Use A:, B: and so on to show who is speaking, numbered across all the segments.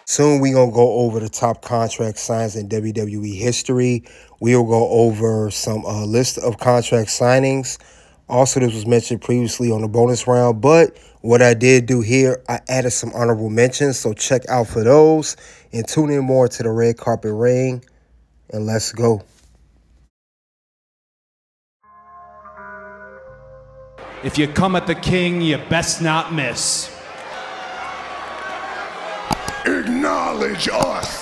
A: Soon we gonna go over the top contract signs in WWE history. We'll go over some list of contract signings. Also, this was mentioned previously on the bonus round, but what I did do here, I added some honorable mentions, so check out for those and tune in more to the red carpet ring, and let's go.
B: If you come at the king, you best not miss.
C: Acknowledge us.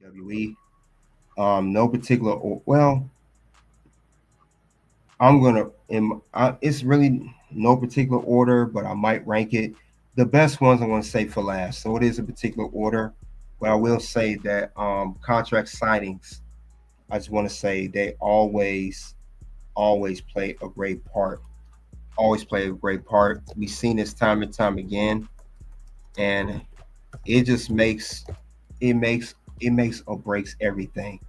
A: WWE. No particular. Well, I'm gonna. It's really no particular order, but I might rank it. The best ones I'm gonna say for last. So it is a particular order, but I will say that contract signings. I just want to say they always play a great part. Always play a great part. We've seen this time and time again, and it just it makes makes or breaks everything.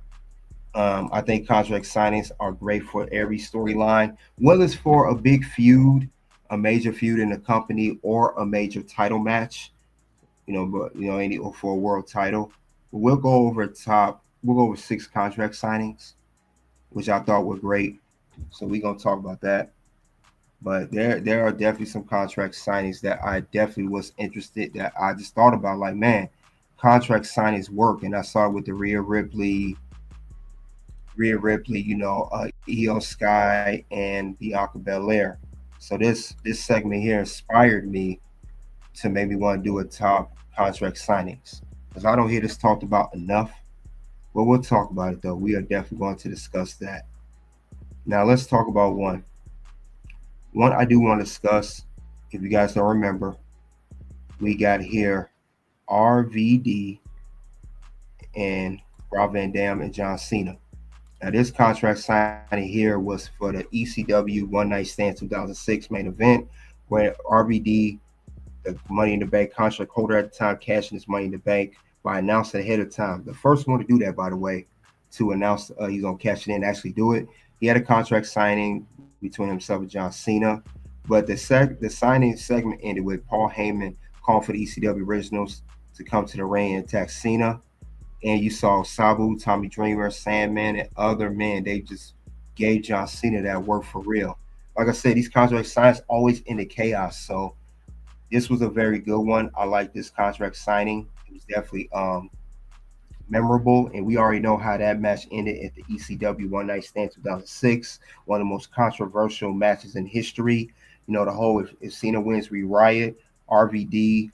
A: I think contract signings are great for every storyline, whether it's for a big feud, a major feud in the company, or a major title match. But any or for a world title. We'll go over top. We'll go over 6 contract signings, which I thought were great. So we're gonna talk about that. But there are definitely some contract signings that I definitely was interested that I just thought about like, man, contract signings work. And I saw it with the Rhea Ripley, Io Sky and Bianca Belair. So this segment here inspired me to maybe want to do a top contract signings because I don't hear this talked about enough. But we'll talk about it though. We are definitely going to discuss that. Now let's talk about one. One I do want to discuss. If you guys don't remember, we got here RVD and Rob Van Dam and John Cena. Now, this contract signing here was for the ECW One Night Stand 2006 main event, where RVD, the Money in the Bank contract holder at the time, cashing his Money in the Bank by announcing ahead of time. The first one to do that, by the way, to announce he's going to cash it in and actually do it. He had a contract signing between himself and John Cena, but the signing segment ended with Paul Heyman calling for the ECW originals to come to the ring and attack Cena, and you saw Sabu, Tommy Dreamer, Sandman, and other men. They just gave John Cena that work for real. Like I said, these contract signs always end in chaos. So this was a very good one. I like this contract signing. It was definitely memorable, and we already know how that match ended at the ECW One Night Stand 2006, one of the most controversial matches in history. The whole if Cena wins, we riot. RVD,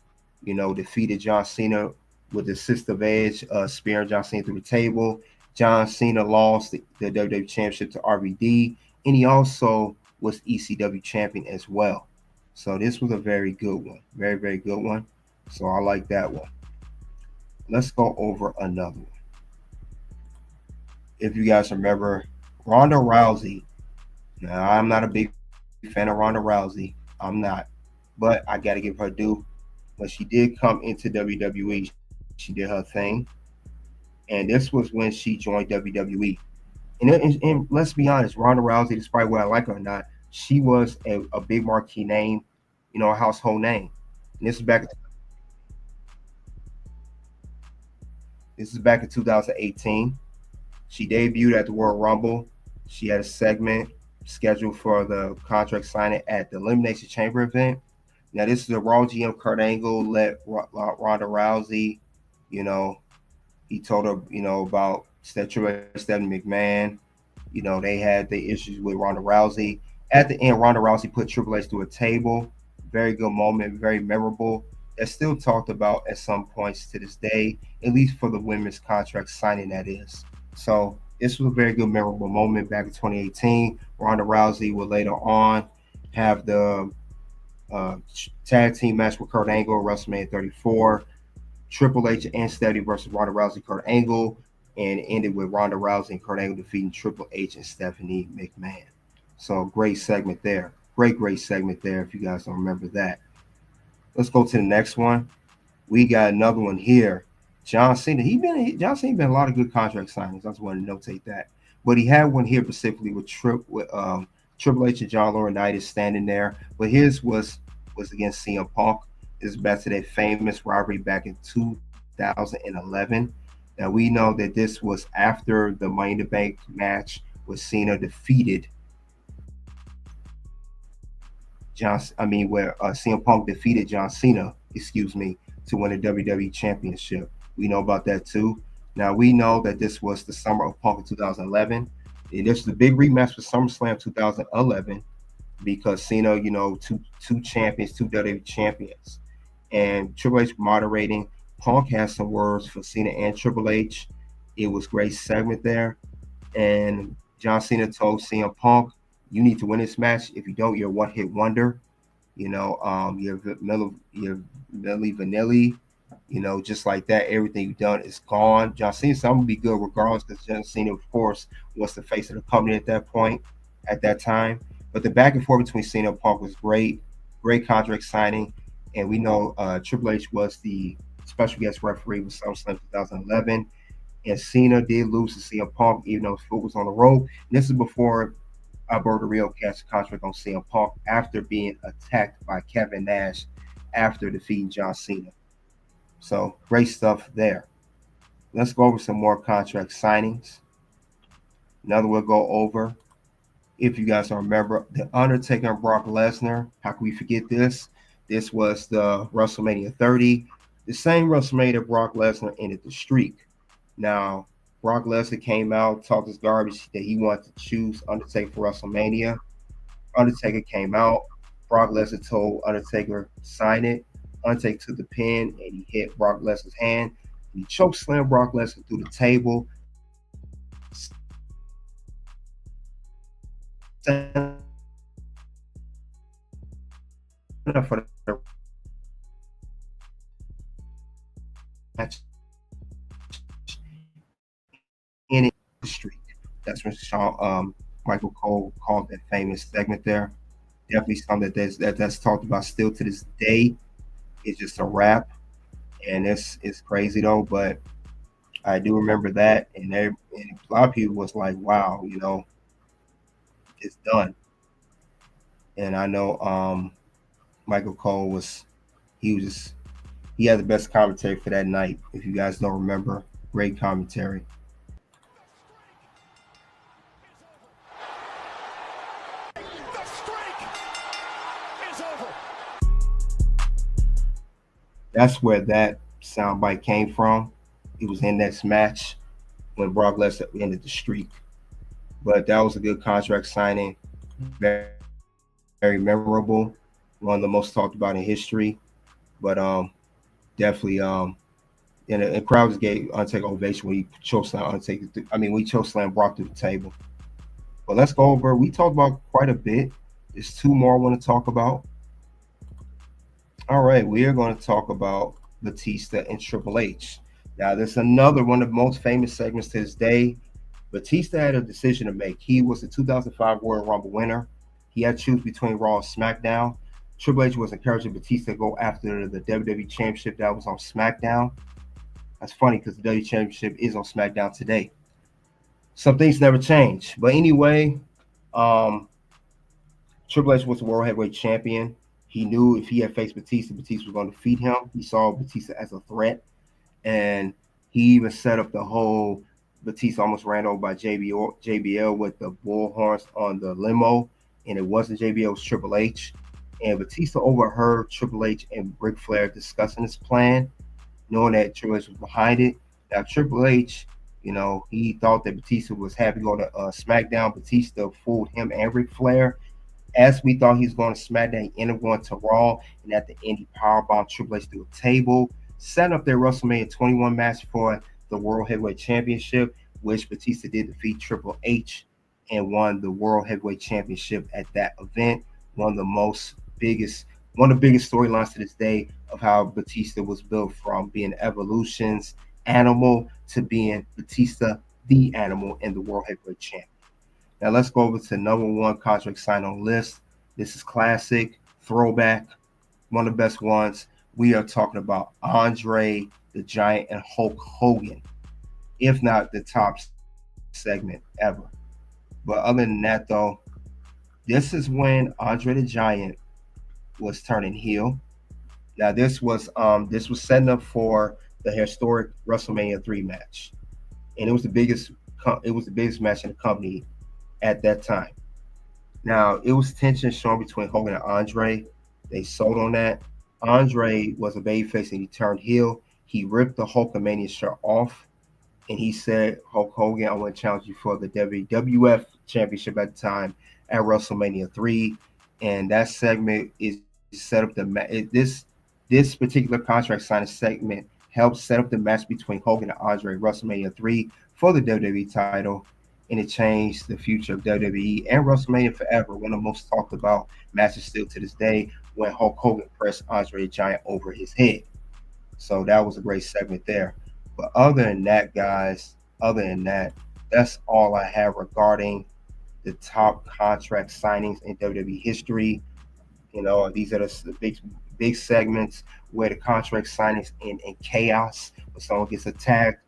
A: defeated John Cena with the assist of Edge, spearing John Cena through the table. John Cena lost the WWE Championship to RVD, and he also was ECW champion as well. So this was a very good one, very very good one. So I like that one. Let's go over another one. If you guys remember, Ronda Rousey. Now I'm not a big fan of Ronda Rousey. I'm not, but I got to give her due. When she did come into WWE, she did her thing, and this was when she joined WWE. And let's be honest, Ronda Rousey, despite whether I like her or not, she was a big marquee name, a household name. And this is back in 2018. She debuted at the Royal Rumble. She had a segment scheduled for the contract signing at the Elimination Chamber event. Now, this is a Raw GM. Kurt Angle let Ronda Rousey, you know, he told her, about Stephanie McMahon. They had the issues with Ronda Rousey. At the end, Ronda Rousey put Triple H through a table. Very good moment, very memorable. That's still talked about at some points to this day, at least for the women's contract signing, that is. So this was a very good, memorable moment back in 2018. Ronda Rousey would later on have the tag team match with Kurt Angle, WrestleMania 34. Triple H and Stephanie versus Ronda Rousey, Kurt Angle, and ended with Ronda Rousey and Kurt Angle defeating Triple H and Stephanie McMahon. So great segment there. Great segment there. If you guys don't remember that, let's go to the next one. We got another one here. John Cena. John Cena been a lot of good contract signings. I just want to notate that. But he had one here specifically with Triple H and John Laurinaitis standing there. But his was against CM Punk. This is back to that famous rivalry back in 2011. Now we know that this was after the Money in the Bank match where Cena defeated where CM Punk defeated John Cena, to win the WWE Championship. We know about that too. Now we know that this was the summer of Punk in 2011. And this is the big rematch for SummerSlam 2011 because Cena, two champions, two WWE champions, and Triple H moderating. Punk has some words for Cena and Triple H. It was a great segment there, and John Cena told CM Punk, "You need to win this match. If you don't, you're a one-hit wonder. You're Milli Vanilli, just like that. Everything you've done is gone." John Cena said, "I'm gonna be good regardless," because John Cena, of course, was the face of the company at that point, at that time. But the back and forth between Cena and Punk was great contract signing, and we know Triple H was the special guest referee with SummerSlam 2011, and Cena did lose to CM Punk, even though his foot was on the rope. And this is before Alberto Rio cashed a contract on CM Punk after being attacked by Kevin Nash after defeating John Cena. So great stuff there. Let's go over some more contract signings. Another we'll go over, if you guys don't remember, The Undertaker and Brock Lesnar. How can we forget this? This was the WrestleMania 30, the same WrestleMania Brock Lesnar ended the streak. Now, Brock Lesnar came out, talked his garbage that he wanted to choose Undertaker for WrestleMania. Undertaker came out. Brock Lesnar told Undertaker sign it. Undertaker took the pen and he hit Brock Lesnar's hand. He choke slammed Brock Lesnar through the table. For the match in the streak. That's when Michael Cole called that famous segment there. Definitely something that's talked about still to this day. It's just a wrap, and it's crazy though. But I do remember that, and a lot of people was like, "Wow, it's done." And I know Michael Cole he was just he had the best commentary for that night. If you guys don't remember, great commentary.
C: The streak is over.
A: That's where that soundbite came from. It was in this match when Brock Lesnar ended the streak. But that was a good contract signing, very memorable, one of the most talked about in history. But definitely, and the crowd just gave Undertaker ovation when he chokeslammed Undertaker. When he chokeslammed Brock through the table. But let's go over. We talked about quite a bit. There's two more I want to talk about. All right, we are going to talk about Batista and Triple H. Now, there's another one of the most famous segments to this day. Batista had a decision to make. He was the 2005 Royal Rumble winner. He had to choose between Raw and SmackDown. Triple H was encouraging Batista to go after the WWE Championship that was on SmackDown. That's funny because the WWE Championship is on SmackDown today. Some things never change. But anyway, um, Triple H was the World Heavyweight Champion. He knew if he had faced Batista, Batista was going to defeat him. He saw Batista as a threat. And he even set up the whole Batista almost ran over by JBL with the bull horns on the limo. And it wasn't JBL, it was Triple H. And Batista overheard Triple H and Ric Flair discussing this plan, knowing that Triple H was behind it. Now, Triple H, he thought that Batista was happy going to SmackDown. Batista fooled him and Ric Flair. As we thought he was going to SmackDown, he ended up going to Raw, and at the end, he powerbombed Triple H through a table, setting up their WrestleMania 21 match for the World Heavyweight Championship, which Batista did defeat Triple H and won the World Heavyweight Championship at that event. One of the most biggest One of the biggest storylines to this day of how Batista was built from being Evolution's animal to being Batista the animal and the World Heavyweight Champion. Now let's go over to number one contract sign on list. This is classic, throwback, one of the best ones. We are talking about Andre the Giant and Hulk Hogan, if not the top segment ever. But other than that, though, this is when Andre the Giant was turning heel. Now this was setting up for the historic WrestleMania 3 match, and it was the biggest match in the company at that time. Now it was tension shown between Hogan and Andre. They sold on that. Andre was a babyface and he turned heel. He ripped the Hulkamania shirt off and he said, Hulk Hogan, I want to challenge you for the WWF Championship at the time at WrestleMania 3. And that segment is set up this particular contract signing segment helped set up the match between Hogan and Andre at WrestleMania 3 for the WWE title. And it changed the future of WWE and WrestleMania forever. One of the most talked about matches still to this day when Hulk Hogan pressed Andre the Giant over his head. So that was a great segment there. But other than that, guys, other than that, that's all I have regarding the top contract signings in WWE history. These are the big segments where the contract signings in chaos, when someone gets attacked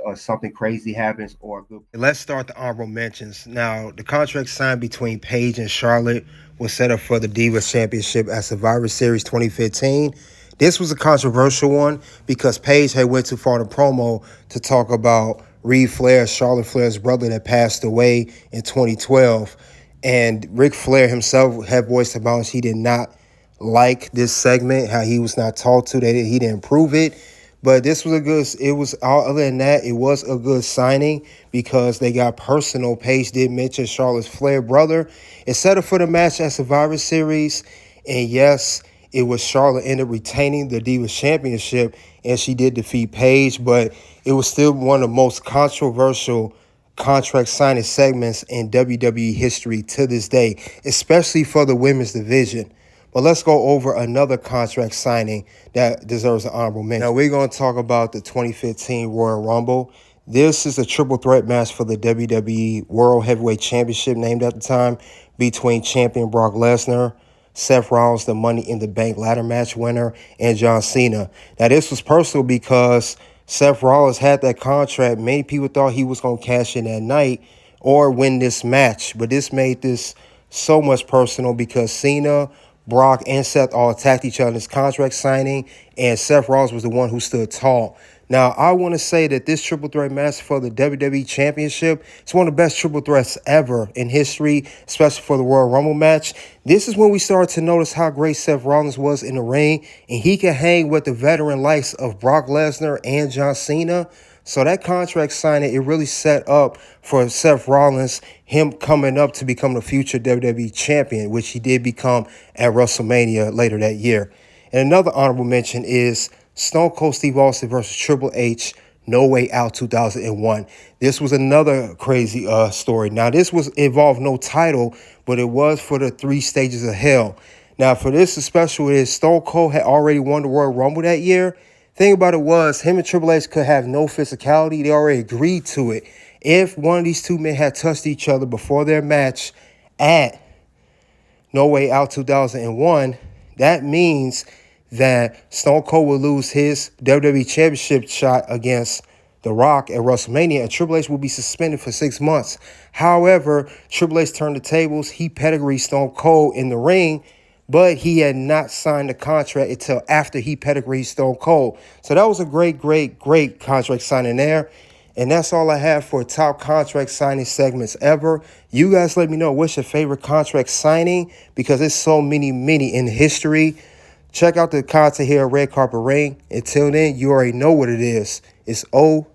A: or something crazy happens or a good. Let's start the honorable mentions. Now, the contract signed between Paige and Charlotte was set up for the Divas Championship at Survivor Series 2015. This was a controversial one because Paige had went too far in the promo to talk about Reed Flair, Charlotte Flair's brother that passed away in 2012. And Ric Flair himself had voiced about he did not like this segment, how he was not talked to, that he didn't prove it. But this was it was, other than that, it was a good signing because they got personal. Paige did mention Charlotte's Flair brother. It's set up for the match at Survivor Series. And yes, it was Charlotte ended up retaining the Divas Championship, and she did defeat Paige, but it was still one of the most controversial contract signing segments in WWE history to this day, especially for the women's division. But let's go over another contract signing that deserves an honorable mention. Now we're going to talk about the 2015 Royal Rumble. This is a triple threat match for the WWE World Heavyweight Championship, named at the time, between champion Brock Lesnar, Seth Rollins, the Money in the Bank ladder match winner, and John Cena. Now this was personal because Seth Rollins had that contract. Many people thought he was going to cash in that night or win this match, but this made this so much personal because Cena, Brock, and Seth all attacked each other in this contract signing, and Seth Rollins was the one who stood tall. Now, I want to say that this triple threat match for the WWE Championship is one of the best triple threats ever in history, especially for the Royal Rumble match. This is when we started to notice how great Seth Rollins was in the ring, and he can hang with the veteran likes of Brock Lesnar and John Cena. So that contract signing, it really set up for Seth Rollins, him coming up to become the future WWE champion, which he did become at WrestleMania later that year. And another honorable mention is Stone Cold Steve Austin versus Triple H, No Way Out 2001. This was another crazy story. Now, this was involved no title, but it was for the 3 stages of hell. Now, for this, the special is Stone Cold had already won the Royal Rumble that year. Thing about it was, him and Triple H could have no physicality. They already agreed to it. If one of these two men had touched each other before their match at No Way Out 2001, that means that Stone Cold will lose his WWE Championship shot against The Rock at WrestleMania, and Triple H will be suspended for 6 months. However, Triple H turned the tables. He pedigreed Stone Cold in the ring, but he had not signed the contract until after he pedigreed Stone Cold. So that was a great, great, great contract signing there. And that's all I have for top contract signing segments ever. You guys let me know what's your favorite contract signing, because there's so many, many in history. Check out the content here at Red Carpet Ring. Until then, you already know what it is. It's OUT.